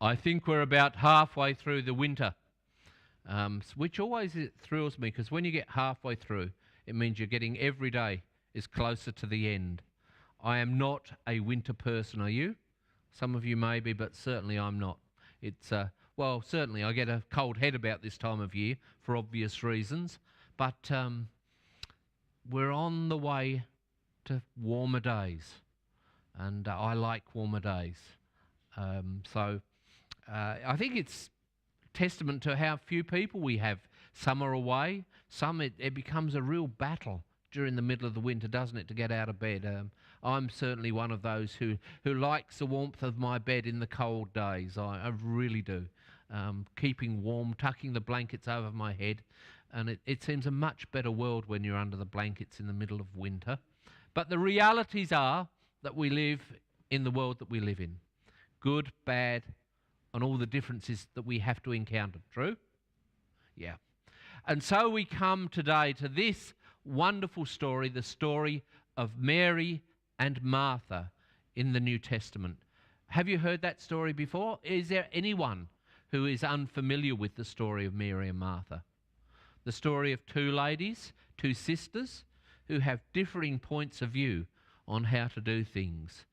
I think we're about halfway through the winter, which always thrills me, because when you get halfway through, it means you're getting every day is closer to the end. I am not a winter person, are you? Some of you may be, but certainly I'm not. It's well, certainly I get a cold head about this time of year for obvious reasons, but we're on the way to warmer days, and I like warmer days. So I think it's testament to how few people we have. Some are away, some it becomes a real battle during the middle of the winter, doesn't it, to get out of bed. I'm certainly one of those who likes the warmth of my bed in the cold days. I really do. Keeping warm, tucking the blankets over my head, and it seems a much better world when you're under the blankets in the middle of winter. But the realities are that we live in the world that we live in. Good, bad, and all the differences that we have to encounter. True? Yeah. And so we come today to this wonderful story, the story of Mary and Martha in the New Testament. Have you heard that story before? Is there anyone who is unfamiliar with the story of Mary and Martha? The story of two ladies, two sisters, who have differing points of view on how to do things.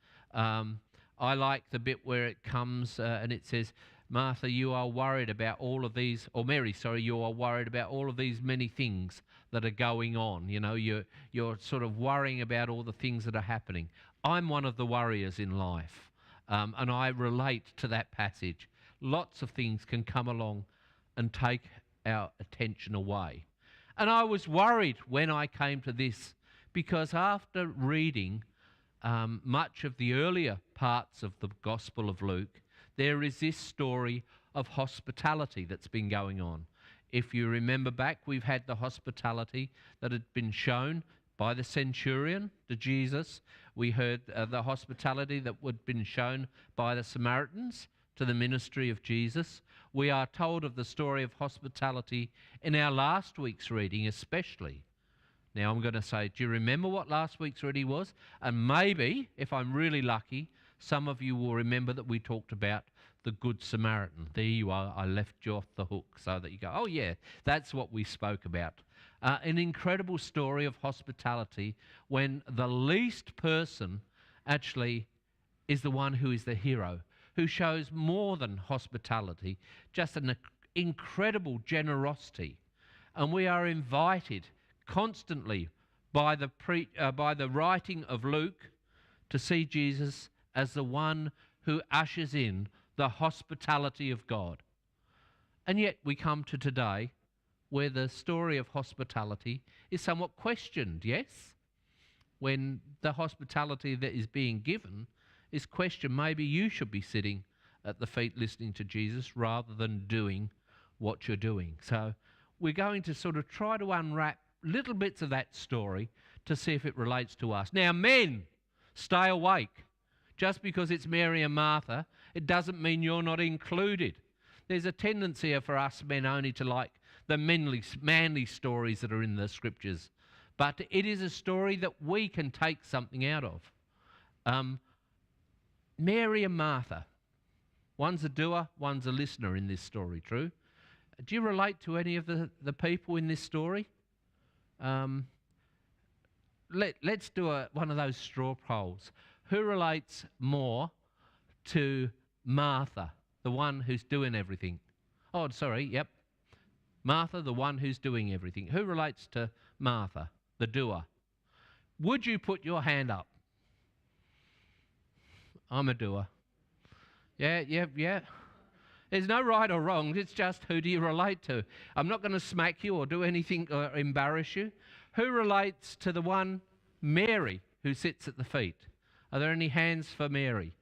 I like the bit where it comes and it says, Martha, you are worried about all of these, or Mary, sorry, you are worried about all of these many things that are going on. You know, you're sort of worrying about all the things that are happening. I'm one of the worriers in life, and I relate to that passage. Lots of things can come along and take our attention away. And I was worried when I came to this, because after reading much of the earlier parts of the Gospel of Luke, there is this story of hospitality that's been going on. If you remember back, we've had the hospitality that had been shown by the centurion to Jesus. We heard the hospitality that had been shown by the Samaritans to the ministry of Jesus. We are told of the story of hospitality in our last week's reading especially. Now I'm going to say, do you remember what last week's reading was? And maybe, if I'm really lucky, some of you will remember that we talked about the Good Samaritan. There you are, I left you off the hook so that you go, oh yeah, that's what we spoke about. An incredible story of hospitality when the least person actually is the one who is the hero, who shows more than hospitality, just an incredible generosity. And we are invited constantly by the writing of Luke to see Jesus as the one who ushers in the hospitality of God. And yet we come to today where the story of hospitality is somewhat questioned, yes? When the hospitality that is being given is questioned, maybe you should be sitting at the feet listening to Jesus rather than doing what you're doing. So we're going to sort of try to unwrap little bits of that story to see if it relates to us. Now, men, stay awake. Just because it's Mary and Martha, it doesn't mean you're not included. There's a tendency for us men only to like the manly stories that are in the scriptures. But it is a story that we can take something out of. Mary and Martha. One's a doer, one's a listener in this story, true? Do you relate to any of the people in this story? Let's do one of those straw polls. Who relates more to Martha, the one who's doing everything? Oh, sorry, yep. Martha, the one who's doing everything. Who relates to Martha, the doer? Would you put your hand up? I'm a doer. Yeah. There's no right or wrong. It's just who do you relate to? I'm not going to smack you or do anything or embarrass you. Who relates to the one, Mary, who sits at the feet? Are there any hands for Mary?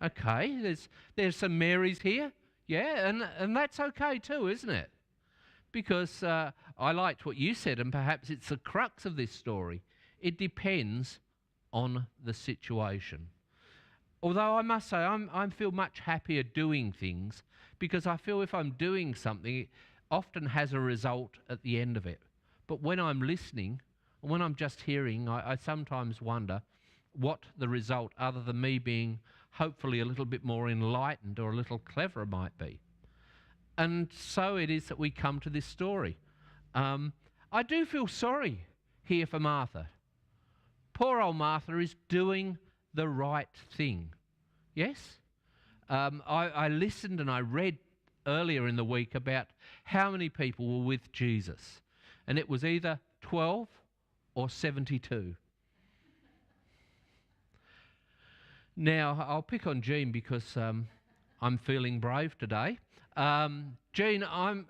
Okay, there's some Marys here. Yeah, and that's okay too, isn't it? Because I liked what you said, and perhaps it's the crux of this story. It depends on the situation. Although I must say, I feel much happier doing things, because I feel if I'm doing something, it often has a result at the end of it. But when I'm listening, when I'm just hearing, I sometimes wonder, what the result, other than me being hopefully a little bit more enlightened or a little cleverer, might be. And so it is that we come to this story. I do feel sorry here for Martha. Poor old Martha is doing the right thing. Yes? I listened and I read earlier in the week about how many people were with Jesus. And it was either 12 or 72. Now, I'll pick on Jean because I'm feeling brave today. Jean,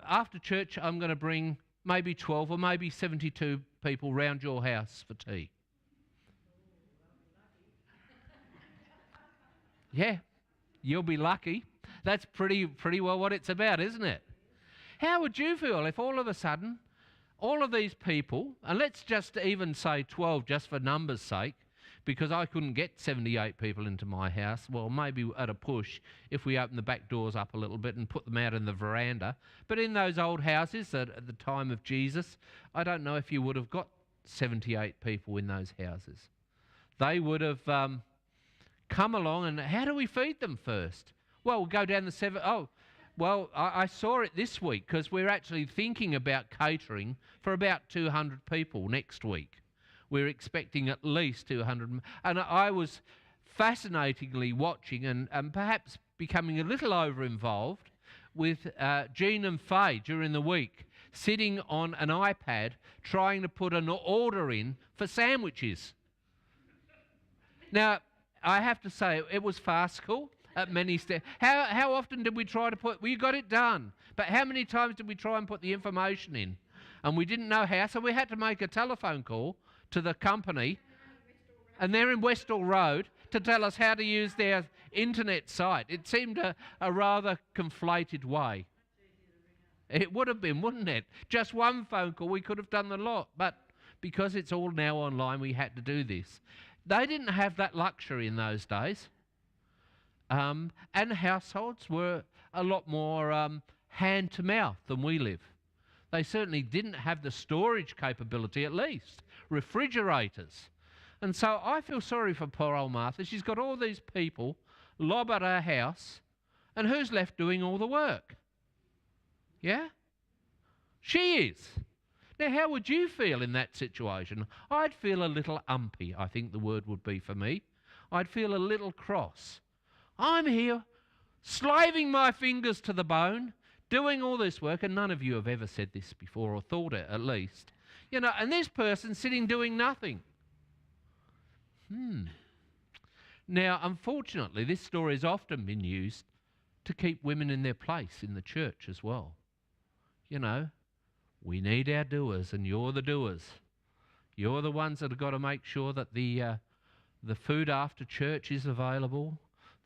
after church, I'm going to bring maybe 12 or maybe 72 people round your house for tea. Yeah, you'll be lucky. That's pretty well what it's about, isn't it? How would you feel if all of a sudden, all of these people, and let's just even say 12 just for numbers' sake, because I couldn't get 78 people into my house. Well, maybe at a push if we open the back doors up a little bit and put them out in the veranda. But in those old houses at the time of Jesus, I don't know if you would have got 78 people in those houses. They would have come along, and how do we feed them first? Well, we'll go down the seven. Oh, well, I saw it this week because we're actually thinking about catering for about 200 people next week. We're expecting at least 200. And I was fascinatingly watching and perhaps becoming a little over-involved with Jean and Faye during the week, sitting on an iPad trying to put an order in for sandwiches. Now, I have to say, it was farcical at many steps. How often did we try to put... We got it done. But how many times did we try and put the information in? And we didn't know how, so we had to make a telephone call to the company, and they're in Westall Road, to tell us how to use their internet site. It seemed a rather conflated way. It would have been, wouldn't it? Just one phone call, we could have done the lot. But because it's all now online, we had to do this. They didn't have that luxury in those days. And households were a lot more hand to mouth than we live. They certainly didn't have the storage capability, at least. Refrigerators. And so I feel sorry for poor old Martha. She's got all these people lob at her house, and who's left doing all the work? Yeah? She is. Now, how would you feel in that situation? I'd feel a little umpy, I think the word would be for me. I'd feel a little cross. I'm here, slaving my fingers to the bone, doing all this work, and none of you have ever said this before, or thought it at least. You know, and this person sitting doing nothing. Now, unfortunately, this story has often been used to keep women in their place in the church as well. You know, we need our doers, and you're the doers. You're the ones that have got to make sure that the food after church is available,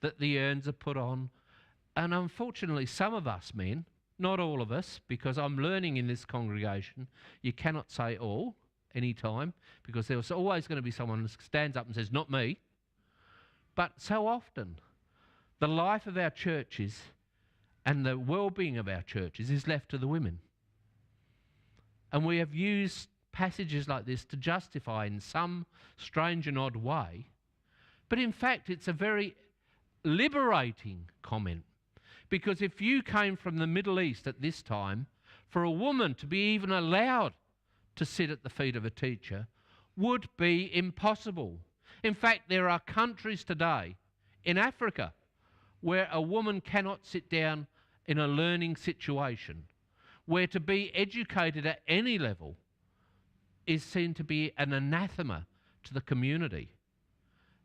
that the urns are put on. And unfortunately, some of us men, not all of us, because I'm learning in this congregation, you cannot say all any time, because there's always going to be someone who stands up and says, not me. But so often, the life of our churches and the well-being of our churches is left to the women. And we have used passages like this to justify in some strange and odd way. But in fact, it's a very liberating comment. Because if you came from the Middle East at this time, for a woman to be even allowed to sit at the feet of a teacher would be impossible. In fact, there are countries today in Africa where a woman cannot sit down in a learning situation, where to be educated at any level is seen to be an anathema to the community.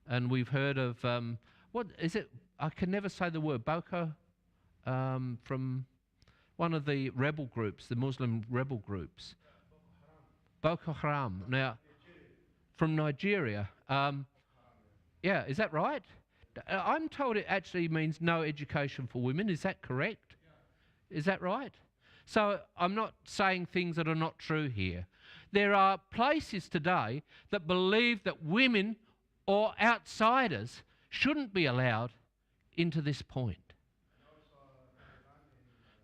And we've heard of, what is it? I can never say the word, from one of the rebel groups, the Muslim rebel groups. Boko Haram. Now, from Nigeria. Yeah, is that right? I'm told it actually means no education for women. Is that correct? Is that right? So I'm not saying things that are not true here. There are places today that believe that women or outsiders shouldn't be allowed into this point.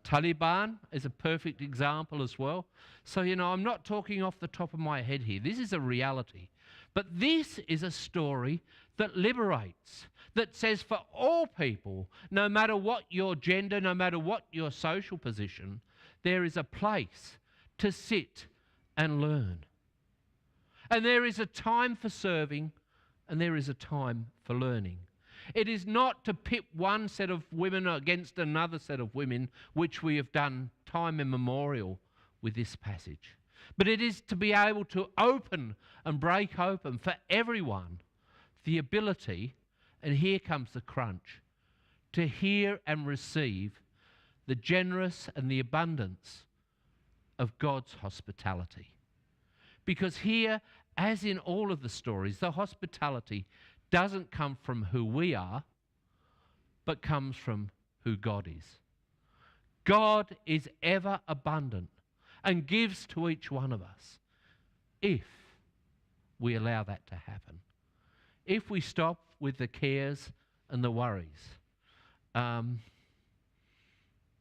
Taliban is a perfect example as well. So, you know, I'm not talking off the top of my head here. This is a reality. But this is a story that liberates, that says for all people, no matter what your gender, no matter what your social position, there is a place to sit and learn. And there is a time for serving, and there is a time for learning. It is not to pit one set of women against another set of women, which we have done time immemorial with this passage. But it is to be able to open and break open for everyone the ability, and here comes the crunch, to hear and receive the generous and the abundance of God's hospitality. Because here, as in all of the stories, the hospitality doesn't come from who we are, but comes from who God is. God is ever abundant and gives to each one of us if we allow that to happen. If we stop with the cares and the worries.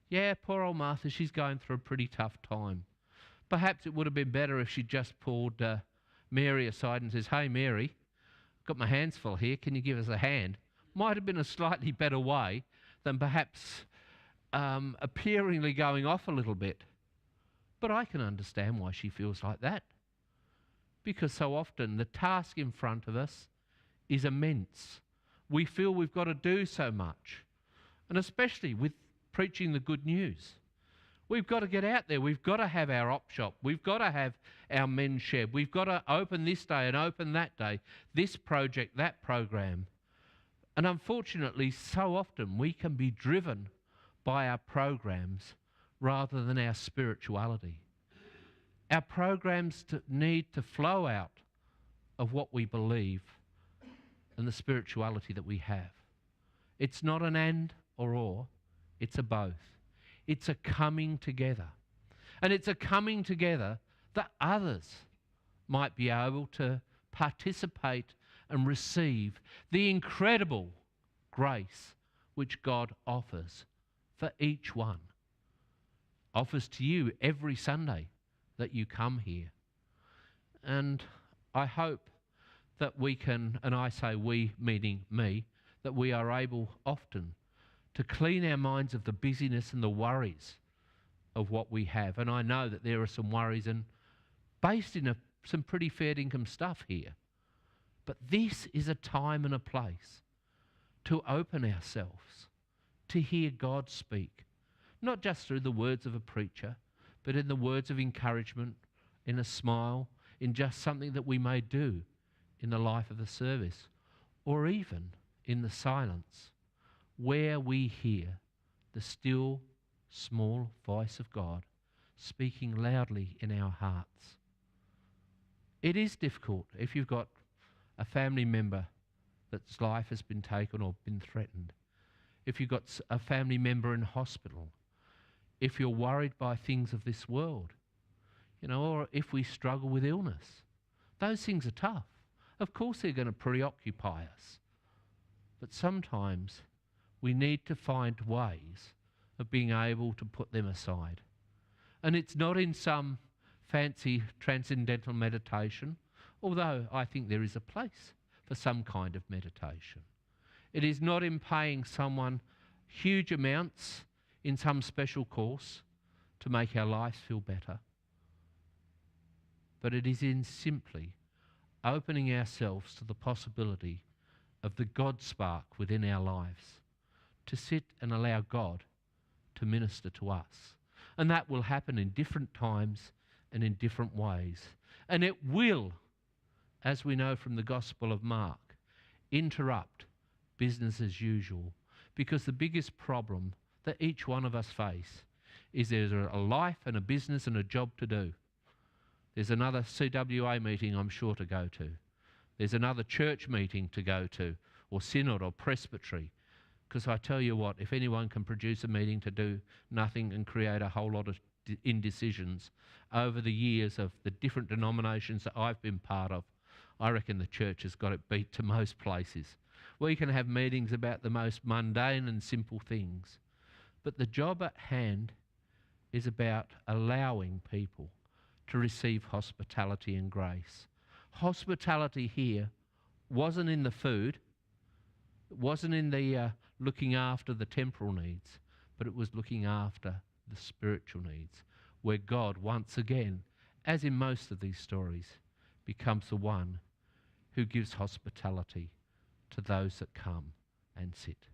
Yeah, poor old Martha, she's going through a pretty tough time. Perhaps it would have been better if she just pulled Mary aside and says, "Hey, Mary, got my hands full here. Can you give us a hand?" Might have been a slightly better way than perhaps appearingly going off a little bit. But I can understand why she feels like that. Because so often the task in front of us is immense. We feel we've got to do so much. And especially with preaching the good news. We've got to get out there. We've got to have our op shop. We've got to have our men's shed. We've got to open this day and open that day, this project, that program. And unfortunately, so often we can be driven by our programs rather than our spirituality. Our programs need to flow out of what we believe and the spirituality that we have. It's not an and or, it's a both. It's a coming together. And it's a coming together that others might be able to participate and receive the incredible grace which God offers for each one. Offers to you every Sunday that you come here. And I hope that we can, and I say we, meaning me, that we are able often to clean our minds of the busyness and the worries of what we have. And I know that there are some worries and based in some pretty fair income stuff here. But this is a time and a place to open ourselves, to hear God speak, not just through the words of a preacher, but in the words of encouragement, in a smile, in just something that we may do in the life of the service, or even in the silence, where we hear the still, small voice of God speaking loudly in our hearts. It is difficult if you've got a family member that's life has been taken or been threatened, if you've got a family member in hospital, if you're worried by things of this world, or if we struggle with illness. Those things are tough. Of course they're going to preoccupy us. But sometimes we need to find ways of being able to put them aside. And it's not in some fancy transcendental meditation, although I think there is a place for some kind of meditation. It is not in paying someone huge amounts in some special course to make our lives feel better. But it is in simply opening ourselves to the possibility of the God spark within our lives, to sit and allow God to minister to us. And that will happen in different times and in different ways. And it will, as we know from the Gospel of Mark, interrupt business as usual, because the biggest problem that each one of us face is there's a life and a business and a job to do. There's another CWA meeting I'm sure to go to. There's another church meeting to go to, or synod or presbytery. Because I tell you what, if anyone can produce a meeting to do nothing and create a whole lot of indecisions over the years of the different denominations that I've been part of, I reckon the church has got it beat to most places. We can have meetings about the most mundane and simple things. But the job at hand is about allowing people to receive hospitality and grace, Hospitality here wasn't in the food, it wasn't in the looking after the temporal needs, but it was looking after the spiritual needs, where God, once again, as in most of these stories, becomes the one who gives hospitality to those that come and sit.